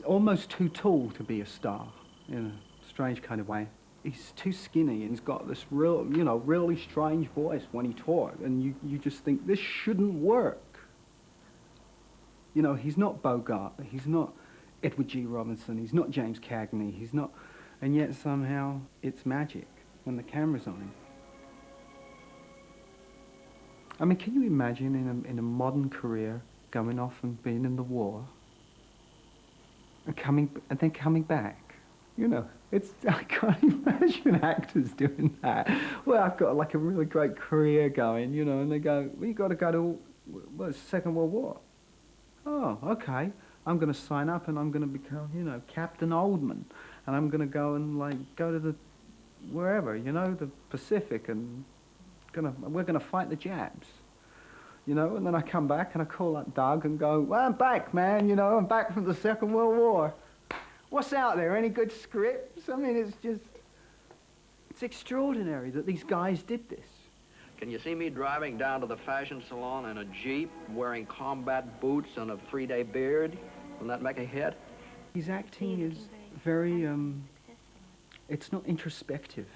almost too tall to be a star, in a strange kind of way. He's too skinny, and he's got this real, you know, really strange voice when he talks, and you just think, this shouldn't work. You know, he's not Bogart, he's not Edward G. Robinson, he's not James Cagney, he's not, and yet somehow it's magic when the camera's on him. I mean, can you imagine in a modern career going off and being in the war and then coming back? You know, I can't imagine actors doing that. Well, I've got like a really great career going, you know, and they go, well, you've got to go to, well, it's the Second World War. Oh, okay. I'm going to sign up and I'm going to become, you know, Captain Oldman. And I'm going to go and, like, go to the, wherever, you know, the Pacific, and we're going to fight the Japs. You know, and then I come back and I call up Doug and go, well, I'm back, man, you know, I'm back from the Second World War. What's out there? Any good scripts? I mean, it's extraordinary that these guys did this. Can you see me driving down to the fashion salon in a Jeep, wearing combat boots and a 3-day beard? Will that make a hit? His acting is very, it's not introspective.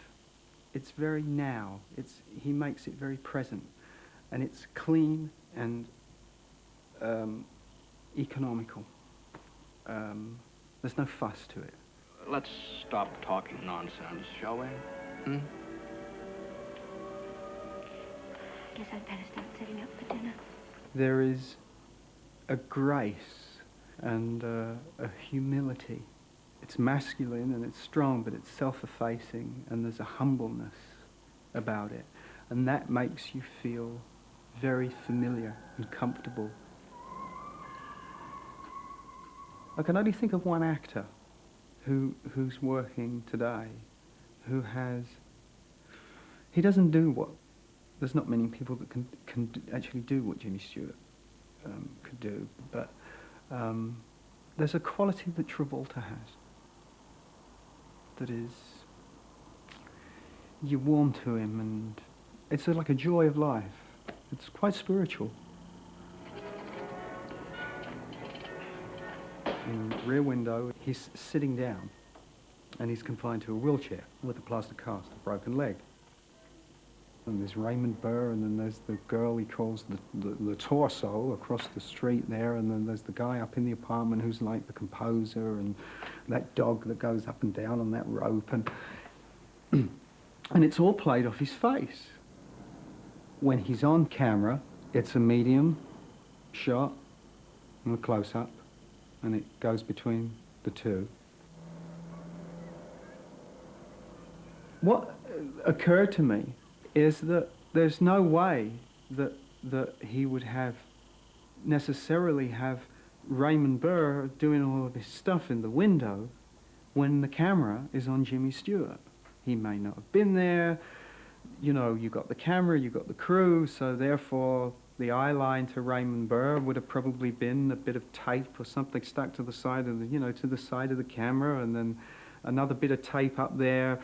It's very now. He makes it very present. And it's clean and economical. There's no fuss to it. Let's stop talking nonsense, shall we? Hmm? Guess I'd better start setting up for dinner. There is a grace and a humility. It's masculine and it's strong, but it's self-effacing, and there's a humbleness about it. And that makes you feel very familiar and comfortable. I can only think of one actor who's working today, who has, he doesn't do what, there's not many people that can actually do what Jimmy Stewart could do, but there's a quality that Travolta has that is, you warm to him, and it's like a joy of life. It's quite spiritual. In the rear window, he's sitting down, and he's confined to a wheelchair with a plaster cast, a broken leg. And there's Raymond Burr, and then there's the girl he calls the torso across the street there, and then there's the guy up in the apartment who's like the composer, and that dog that goes up and down on that rope, and and it's all played off his face. When he's on camera, it's a medium shot and a close-up, and it goes between the two. What occurred to me is that there's no way that he would necessarily have Raymond Burr doing all of this stuff in the window when the camera is on Jimmy Stewart. He may not have been there. You know, you got the camera, you got the crew, so therefore the eye line to Raymond Burr would have probably been a bit of tape or something stuck to the side of the, you know, to the side of the camera, and then another bit of tape up there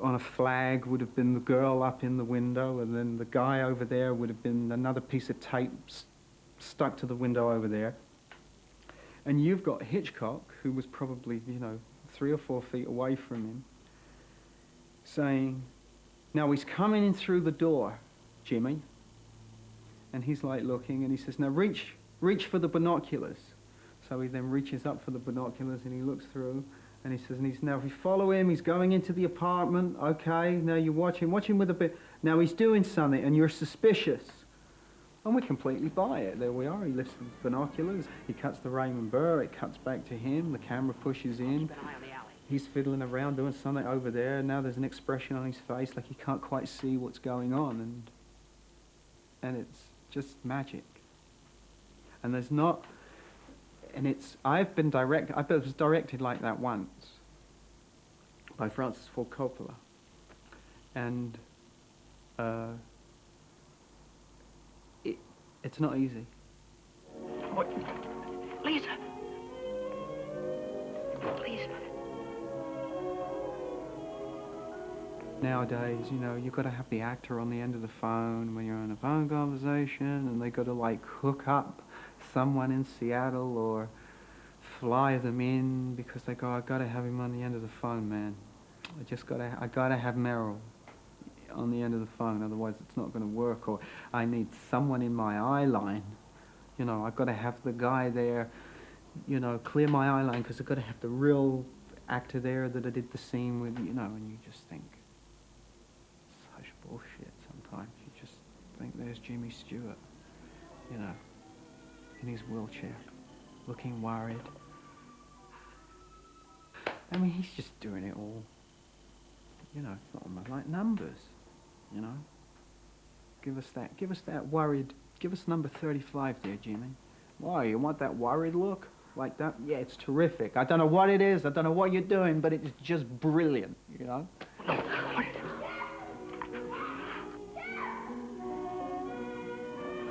on a flag would have been the girl up in the window, and then the guy over there would have been another piece of tape stuck to the window over there. And you've got Hitchcock, who was probably, you know, 3 or 4 feet away from him, saying, now he's coming in through the door, Jimmy. And he's like looking, and he says, now reach for the binoculars. So he then reaches up for the binoculars, and he looks through, and he says, now if you follow him, he's going into the apartment, okay, now you watch him with a bit, now he's doing something, and you're suspicious. And we completely buy it. There we are, he lifts the binoculars, he cuts the Raymond Burr, it cuts back to him, the camera pushes in. He's fiddling around doing something over there, and now there's an expression on his face like he can't quite see what's going on, and it's just magic. And there's not, and it's, I was directed like that once by Francis Ford Coppola, and it's not easy. What? Lisa! Please. Nowadays, you know, you've got to have the actor on the end of the phone when you're on a phone conversation, and they've got to, like, hook up someone in Seattle or fly them in because they go, I gotta have him on the end of the phone, man. I gotta have Merrill on the end of the phone, otherwise it's not gonna work. Or I need someone in my eye line. You know, I gotta have the guy there, you know, clear my eye line because I gotta have the real actor there that I did the scene with, you know, and you just think, such bullshit sometimes. You just think there's Jimmy Stewart, you know, in his wheelchair, looking worried. I mean, he's just doing it all, you know, it's not like numbers, you know. Give us that worried, give us number 35 there, Jimmy. Why, you want that worried look? Like that? Yeah, it's terrific. I don't know what it is, I don't know what you're doing, but it's just brilliant, you know?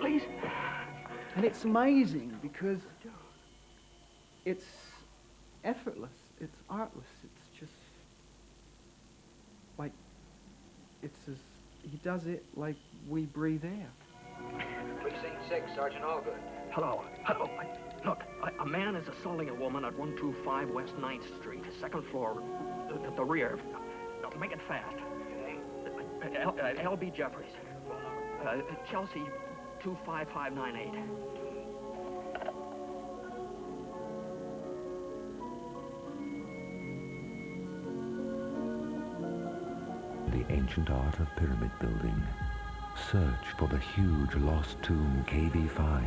Please. And it's amazing because it's effortless, it's artless, it's just like, he does it like we breathe air. Precinct 6, Sergeant Allgood. Hello. Look, a man is assaulting a woman at 125 West 9th Street, second floor, at the rear. Make it fast. L.B. Jeffries. Chelsea 25598. The ancient art of pyramid building. Search for the huge lost tomb KB5.